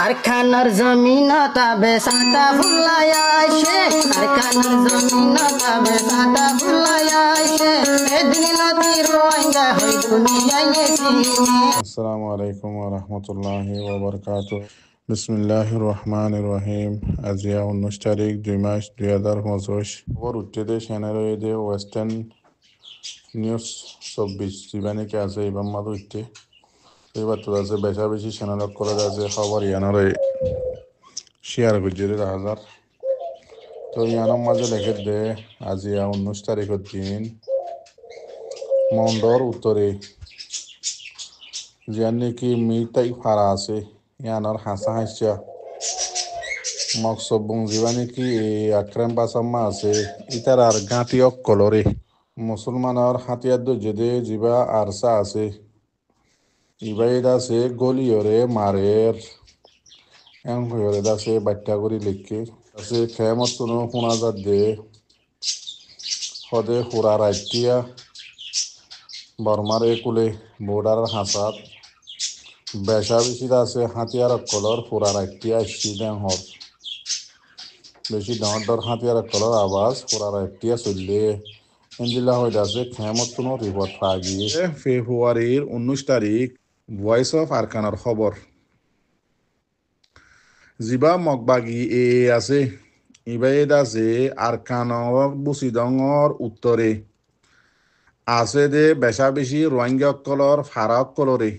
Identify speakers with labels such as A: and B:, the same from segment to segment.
A: আরখানার জমিন তাবে সাতা ফুলাইয়া আইসে, আরখানার জমিন তাবে সাতা ফুলাইয়া আইসে, এদিন নদী রোহিঙ্গা হই দুনিয়ায় এসিনে।
B: আসসালামু আলাইকুম ওয়া রাহমাতুল্লাহি ওয়া বারাকাতুহু। বিসমিল্লাহির রহমানির রহিম। আজিয়া 19 তারিখ 2 মাস 2025। খবর উঠতে সেনারয়ে ওয়েস্টার্ন নিউজ 24 জীবানিকে আছে ইবাম মাদু উঠতে এবার তো আছে বেশা বেশি সেনারক করে আছে খবর ইয়ানারে শেয়ার গুজরে হাজার তো ইয়ানোর মাঝে লেখে দে আজিয়া 19 তারিখের দিন মন্ডর উত্তরে যার নাকি মিটাই ফাড়া আছে ইয়ানোর হাসা হাসা মকসব বংজিবা নাকি এই আক্রাম পাসাম্মা আছে ইতার আর গাঁতি অকলরে মুসলমানের হাতিয়ার দে জিবা আরসা আছে ইবাইদ আছে গলিয়রে মারের এম হয়ে আছে বাচ্চা করি লিখে আছে খেমত কোনো শোনা যাত দে সদে সুরা রাইতিয়া বর্মার একুলে বর্ডার হাসাত বেশা বেশি আছে হাতিয়ার অকলর সুরা রাইতিয়া আসছি দেন হর বেশি ডর হাতিয়ার অকলর আওয়াজ সুরা রাইতিয়া চললে এন্দিলা হয়ে আছে খেমত কোনো রিপোর্ট পা গিয়ে ফেব্রুয়ারির 19 তারিখ ভয়েস অফ আরকানার খবর জিবা মগবাগি এ আছে ইবাইদ আছে আরকানর বুসিদঙর উত্তরে আছে দে বেশা বেশি রোহিঙ্গা অকলর ফারা অকলরে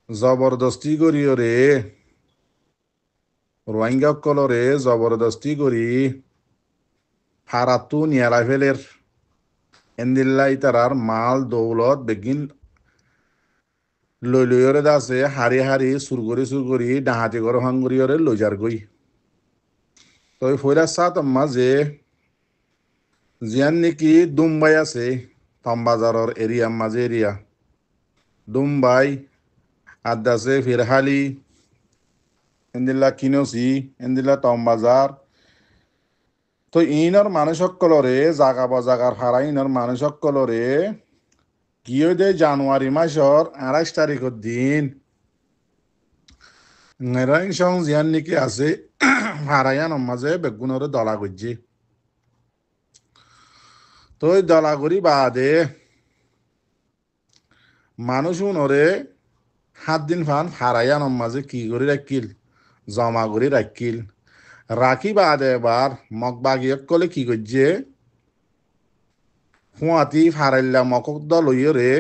B: জবরদস্তি করিয়রে রোহিঙ্গা অকলরে জবরদস্তি করি ফারাতু নিয়ালা ফেলের এন্দিল্লা ইতারার মাল দৌলত বেগিন লইলইরে দাসে হারি হারি সুরগরি ডাহাতি গর হাঙ্গুরিয়রে লইজার গই তই ফইরা সাত মাঝে জিয়ান নাকি দুম্বাই আছে তমবাজারর এরিয়া মাঝে এরিয়া দুম্বাই আদাসে ফিরহালি এন্দিল্লা কিনসি এন্দিল্লা তমবাজার তো ইনর মানুষ সকলরে জাগা বাজাগার হারা ইনর মানুষ সকলরে গিয়ে দে জানুয়ারি মাসর 28 তারিখের দিন নেরাইন সং জিয়ান নাকি আছে হারায়ান মাঝে বেগুনরে দলা গজ্জি তো দলাগরি বাদে মানুষ উনরে 7 দিন ফান হারায়ান মাঝে কি করে রাখিল জমা করে রাখিল রাখি বাদে এবার মগবাগিয়ে কলে কি করছে হুঁয়াতি ফারাইল্লা মকক দলইরে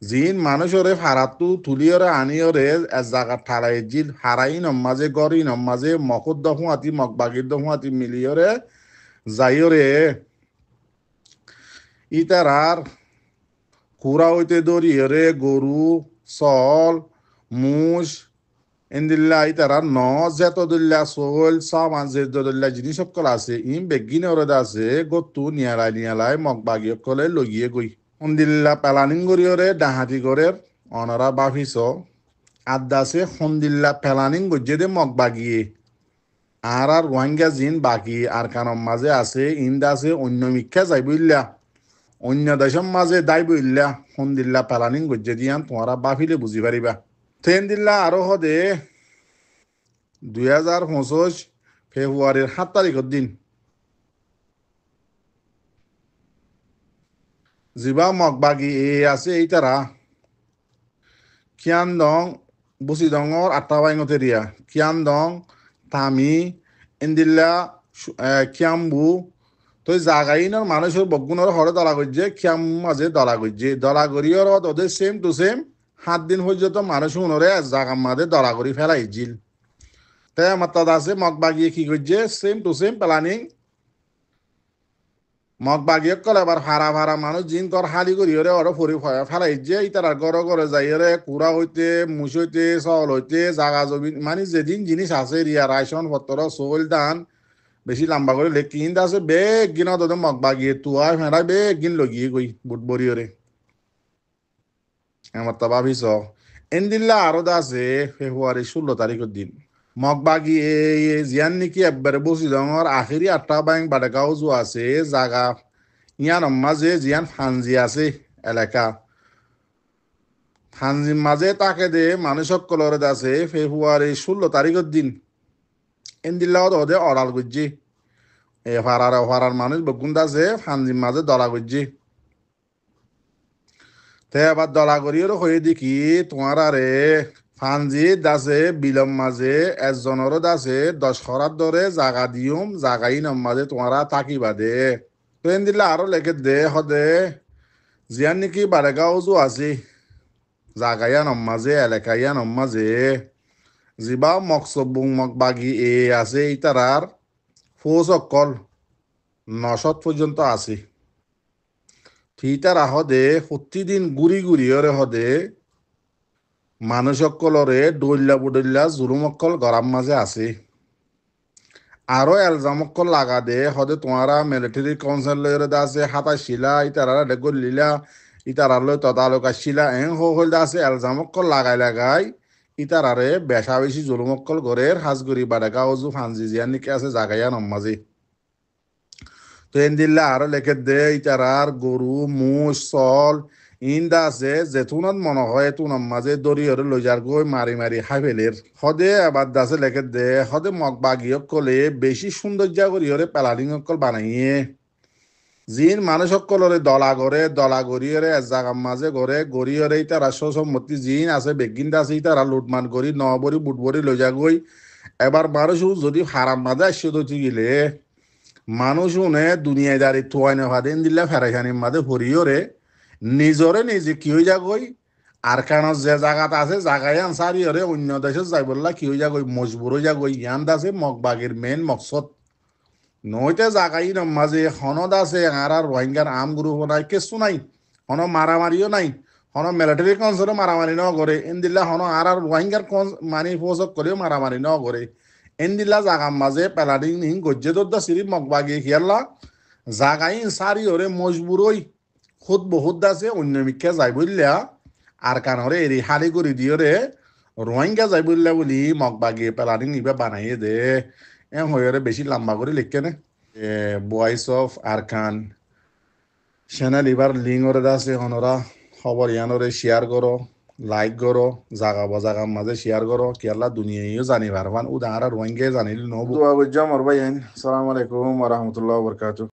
B: জিন মানুষরে ফারাতু তুলিয়রে আনিয়রে এক জায়গা ঠালাই জিল হারাই নমাজে গরি নমাজে মকদ্দ হুঁয়াতি মগবাগির হুঁয়াতি মিলিয়রে যাইয়রে ইতারার কুড়া হইতে দরিয়রে গরু চল মুষ এন্দিল্লা ইতারা ন জেতদুল্লা সোল সামান জেতদুল্লা জিনিস সকল আছে ইম বেগিন ওরে আছে গতু নিয়ালাই মগবাগি কলে লগিয়ে গই সন্দিল্লা পেলানিং গরিয়রে ডাহাতি গরের অনরা বাফিস আদাসে সন্দিল্লা পেলানিং গজ্জে দে মগবাগিয়ে আর রোহিঙ্গা জিন বাকি আর কানম মাঝে আছে ইন্দা আছে অন্য মিক্ষা যাইবইল্লা অন্য দেশের মাঝে দাইবইল্লা সন্দিল্লা পেলানিং গজ্জে দিয়ান তোমারা বাফিলে বুঝি পারিবা ট্রেন দিল্লা আরো হদে 2025 ফেব্রুয়ারির 7 তারিখের দিন জিবা মগবাগি এ আছে এই তারা কিয়ানদং বুসিদঙর 8টা বাইঙতেরিয়া কিয়ানদং তামি এন্দিল্লা কিয়াম্বু তো জাগাইনর মানুষের বগুনের হরে দলা করছে খিয়াম মাঝে দলা করছে দলা করিয়র ওদের সেম টু সেম 7 দিন পর্যন্ত মানুষ উনরে জাগার মাঝে দলা করি ফেলাইছিল তাই আমার তাদ আছে মগবাগিয়ে কি করছে সেম টু সেম প্ল্যানিং মগবাগিয়ে কল এবার ভাড়া মানুষ জিন কর হালি করি ওরে ওরা ফরি ফেলাইছে ইতারা গড়ে যাইরে কুড়া হইতে মুস হইতে চাউল হইতে জাগা জমি মানে যেদিন জিনিস আছে রিয়া রাইসন পত্র চৌল দান বেশি লম্বা করে লেখ কিনতে আছে বেগ গিন তোদের মগবাগিয়ে তুয়া ফেঁড়া বেগ গিন লগিয়ে গই বুট বরিয়রে আমার তা ভাবিস এনদিল্লা আরো আছে ফেব্রুয়ারি 16 তারিখের দিন মগবাগি জিয়ান নাকি একবারে বসি ডর আখেরি 8টা বাইং বাডাগাঁও যো আছে জাগা ইয়ান মাঝে জিয়ান ফানজি আছে এলাকা ফানজিম মাঝে তাকে দে মানুষ সকলরে দাসে ফেব্রুয়ারি 16 তারিখের দিন এন্দিল্লাও দে অরাল গুজি এ ফারার মানুষ বগুন দাসে ফানজিম মাঝে দলা গুজি তে আবার দলা করিও হয়ে দেখি তোমার আরে ফানজি দাসে বিলম মাঝে একজনেরও দাসে 10 খরার ধরে জাগা দিউম জাগাই নম মাঝে তোমারা তাকি বাদে তো এন্দিল্লা আরো লেখে দে হদে জিয়ান নাকি বারেগাঁও জো আছে জাগাইয়া নম্মাজে এলাকাইয়া নম্মাজে জিবা মকসবুং মকবাগি এ আছে ইতারার ফৌজ অকল 900 পর্যন্ত আছে থিতারা হদে প্রতিদিন গুড়ি গুড়ি ওরে হদে মানুষ অকলরে ডল্লা বুডল্লা জুলুম অকল গরাম মাঝে আছে আরো এলজাম অকল লাগা দে হদে তোমারা মিলিটারি কাউন্সিল লয়রে আছে হাতা শিলা ইতারা গল্লিলা ইতারালৈ তদালকা শিলা হল আছে এলজাম অকল লাগাই ইতারারে বেশা বেশি জুলুম অকল গরের হাজগুড়ি বাডাকা ওজু ফানজি জিয়ান নিকে আছে জাগাইয়া নম্মাজি তো এন্দিল্লা আরো লেখে দে ইতারার গরু মুষ চল ইন্দা আছে যেতুনত মনে হয় এতু নম্মাজে দড়ি হরে লইজার গই মারি মারি খাই ফেলের হদে আবার দাসে লেখে দে হদে মগ বাগি অকলে বেশি সৌন্দর্য করি হরে পেলালিং অকল বানাইয়ে জিন মানুষ সকলরে দলা গড়িয়ে এক জাগার মাঝে গড়ে গড়িয়ে ইতারা সম্মতি জিন আছে বেগিন আছে ইতারা লুটমান করি নবরি বুটবরি লৈ যা গই এবার মানুষ যদি হারাম মাঝে আসছে তো গিলে মানুষ উনে দুনিয়াদারি থুয়াই নেভাদেন দিলে ফেরাইখানির মাঝে ভরিও নিজরে নিজে কি হয়ে যা গই আর কেন যে জায়গাত আছে জায়গায় আনসারি হরে অন্য দেশে যাই বললা কি হয়ে যা গই মজবুর হয়ে যা গই ইয়ান আছে মগবাগের মেন মকসদ নইতে জাগাই নমাজে হনদ আছে আর রোহিঙ্গার আম গ্রুপ নাই কিছু নাই হন মারামারিও নাই হন মিলিটারি কনসরে মারামারি ন করে এনদিল্লা হন আর রোহিঙ্গার মানি ফোসক করেও মারামারি ন করে এনদিল্লা জাগার মাঝে পেলাডিং নিহিং গজ্জে দদ্দা সিরি মগবাগি খেয়াল্লা জাগাই সারি ওরে মজবুরই খুদ বহুত আছে অন্য মিক্ষা যাই বললা আর কানরে এরি হালি করে দিও রে রোহিঙ্গা যাই বললা বলি মগবাগি পেলাডিং নিবে বানাইয়ে দে হয়ে বেশি লম্বা করে লিখকে নে ভয়েস অফ আরকান চ্যানেল এবার লিঙ্ক ওরে আছে হনরা খবর ইয়ানরে শেয়ার করো লাইক করো জাগা মাঝে শেয়ার করো কেলা দুনিয়াও জানি পারবান উদাহরণ রোহিঙ্গা জানিলে নব দোয়া বুঝাম আর ভাই আসসালামু আলাইকুম ওয়া রাহমাতুল্লাহি ওয়া বারাকাতুহু